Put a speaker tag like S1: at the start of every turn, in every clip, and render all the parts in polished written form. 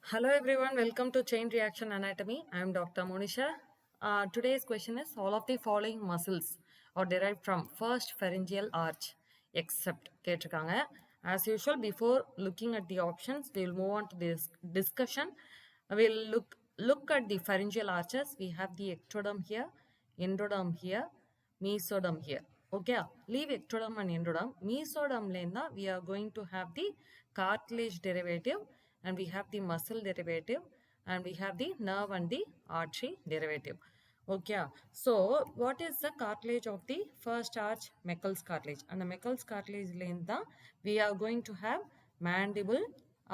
S1: Hello everyone, welcome to Chain Reaction Anatomy. I am Dr. Monisha. Today's question is all of the following muscles are derived from first pharyngeal arch except கேட்டிருக்காங்க. As usual, before looking at the options, we will move on to this discussion. We'll look at the pharyngeal arches. We have the ectoderm here, endoderm here, mesoderm here. Okay, leave ectoderm and endoderm. Mesoderm lenda we are going to have the cartilage derivative, and we have the muscle derivative, and we have the nerve and the artery derivative. Okay, so what is the cartilage of the first arch? Meckel's cartilage. And the Meckel's cartilage lenda we are going to have mandible,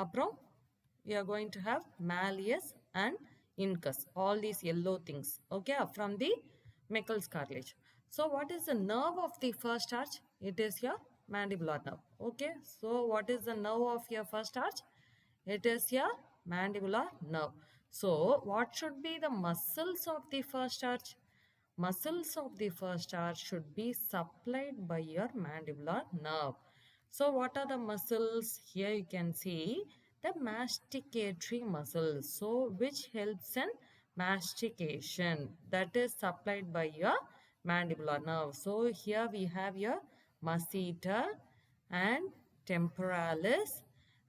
S1: aprom we are going to have malleus and incus, all these yellow things, okay, from the Meckel's cartilage. So what is the nerve of the first arch? It is your mandibular nerve. Okay, so what is the nerve of your first arch? It is your mandibular nerve. So what should be the muscles of the first arch? Muscles of the first arch should be supplied by your mandibular nerve. So what are the muscles? Here you can see the masticatory muscles. So which helps in mastication, that is supplied by your mandibular nerve. So here we have your masseter and temporalis,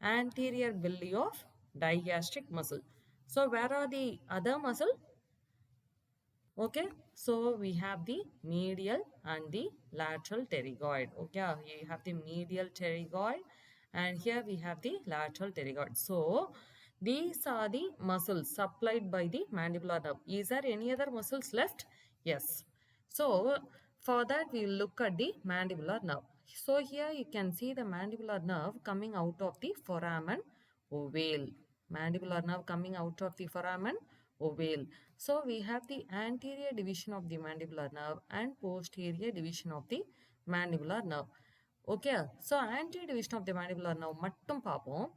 S1: anterior belly of digastric muscle. So where are the other muscle? Okay, so we have the medial and the lateral pterygoid. Okay, we have the medial pterygoid, and here we have the lateral pterygoid. So these are the muscles supplied by the mandibular nerve. Is there any other muscles left? Yes. So for that we will look at the mandibular nerve. So here you can see the mandibular nerve coming out of the foramen ovale. Mandibular nerve coming out of the foramen ovale. So we have the anterior division of the mandibular nerve and posterior division of the mandibular nerve. Okay, so anterior division of the mandibular nerve மட்டும் பார்ப்போம்.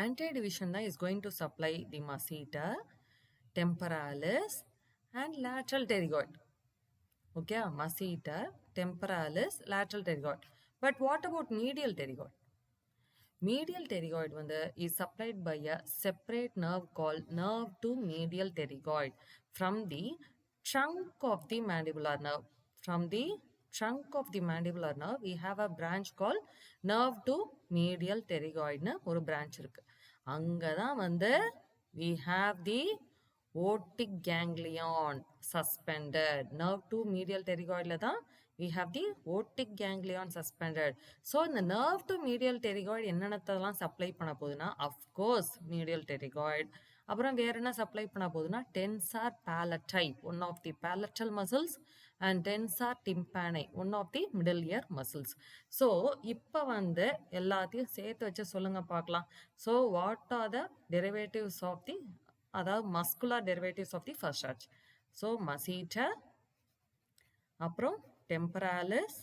S1: Anterior division is going to supply the masseter, temporalis and lateral pterygoid. Okay, masseter, temporalis, lateral pterygoid. But what about medial pterygoid? Medial pterygoid is supplied by a separate nerve called nerve to medial pterygoid from the trunk of the mandibular nerve. From the trunk of the mandibular nerve, we have a branch called nerve to medial pterygoid னு ஒரு branch இருக்கு. அங்கதான் we have the otic ganglion suspended. Nerve to medial pterygoid தான் we have the otic ganglion suspended. So இந்த nerve to medial pterygoid என்னென்னத்தெல்லாம் supply பண்ண போகுதுன்னா, of course medial pterygoid. அப்புறம் வேற என்ன சப்ளை பண்ண போகுதுன்னா, tensor palati, one of the palatal muscles, and tensor tympani, one of the middle ear muscles. So இப்போ எல்லாத்தையும் சேர்த்து வச்சு சொல்லுங்க பார்க்கலாம். So what are the derivatives of the அதாவது muscular derivatives of the first arch? So masseter, அப்புறம் temporalis,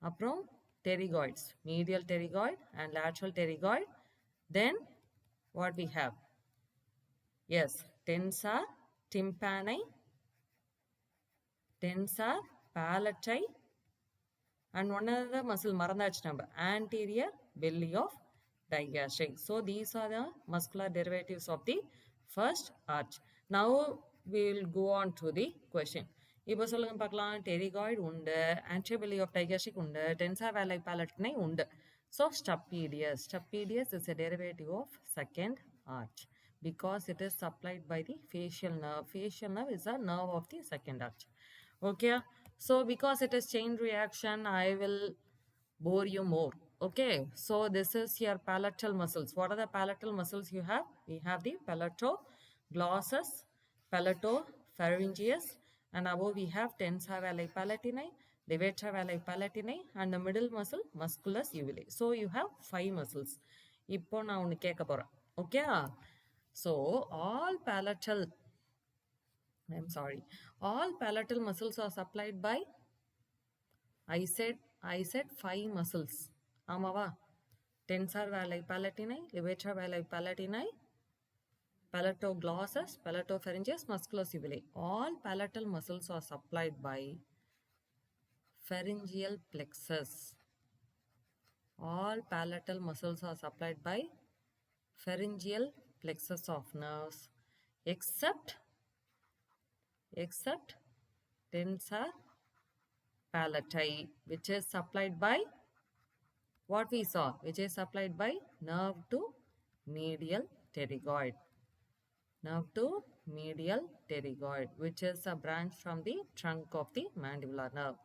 S1: அப்புறம் pterygoids, medial pterygoid and lateral pterygoid. Then what we have? Yes, tensor tympani, tensor palati, and one other muscle மறந்தாச்சு நம்ம, anterior belly of digastric. So these are the muscular derivatives of the first arch. Now we will go on to the question. இப்போ சொல்லுங்க பார்க்கலாம். pterygoid உண்டு, anterior belly of digastric உண்டு, tensor veli palatini உண்டு. So stapedius. Stapedius is a derivative of second arch because it is supplied by the facial nerve. Facial nerve is a nerve of the second arch. Okay, so because it is chain reaction, I will bore you more. Okay, so this is your palatal muscles. What are the palatal muscles you have? We have the palatoglossus, palatopharyngeus, and above we have tensor veli palatini, levator veli palatini, and the middle muscle musculus uvulae. So you have 5 muscles. இப்போ நான் ஒன்று கேட்க போறேன். Okay, so all palatal muscles are supplied by, I said 5 muscles. ஆமாவா? tensor veli palatini, levator veli palatini, palatoglossus, palatopharyngeus, musculus uvulae. All palatal muscles are supplied by pharyngeal plexus. All palatal muscles are supplied by pharyngeal plexus of nerves except tensor palati, which is supplied by what we saw, which is supplied by nerve to medial pterygoid. Nerve to medial pterygoid, which is a branch from the trunk of the mandibular nerve.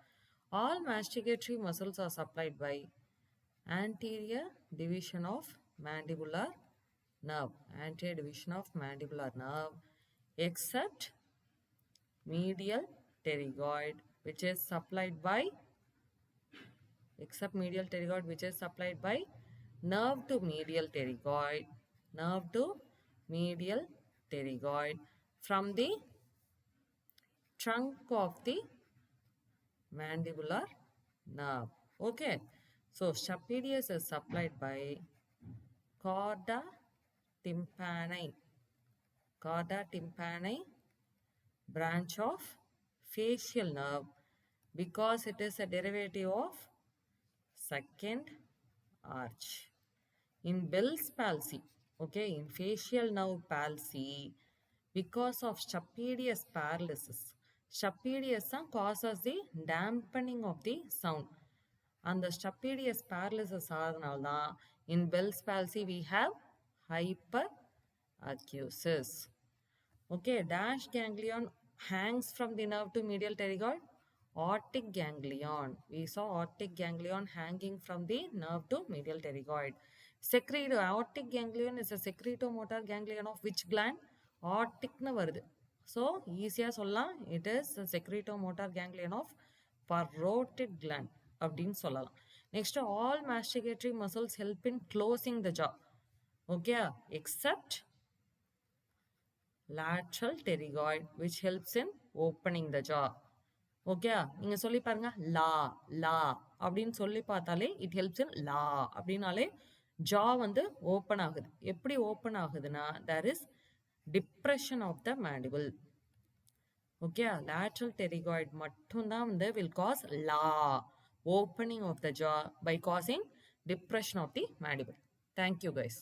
S1: All masticatory muscles are supplied by anterior division of mandibular nerve. Anterior division of mandibular nerve, except medial pterygoid, which is supplied by nerve to medial pterygoid, from the trunk of the mandibular nerve. Okay, so stapedius is supplied by chorda tympani branch of facial nerve, because it is a derivative of second arch. In Bell's palsy, okay, in facial nerve palsy, because of stapedius paralysis, stapedius causes the dampening of the sound. And the stapedius paralysis ஆகிறதுனால in Bell's palsy we have hyperacusis. Okay, dash ganglion hangs from the nerve to medial pterygoid. Aortic ganglion. We saw aortic ganglion hanging from the nerve to medial pterygoid. Aortic ganglion is a secretomotor ganglion of which gland? Aortic na varudhu. So, easy சொல்லலாம். It is a secretomotor ganglion of parotid gland. அப்படின்னு சொல்லலாம். Next, all masticatory muscles help in closing the jaw. Okay, except lateral pterygoid, which helps in opening the jaw. Okay, நீங்க சொல்லி பாருங்க, லா லா அப்படின்னு சொல்லி பார்த்தாலே it helps in லா அப்படின்னாலே ஜா வந்து ஓப்பன் ஆகுது. எப்படி ஓப்பன் ஆகுதுன்னா, there is depression of the mandible. Okay, lateral pterygoid மட்டும்தான் வந்து வில் காஸ் லா, opening of the jaw by causing depression of the mandible. Thank you guys.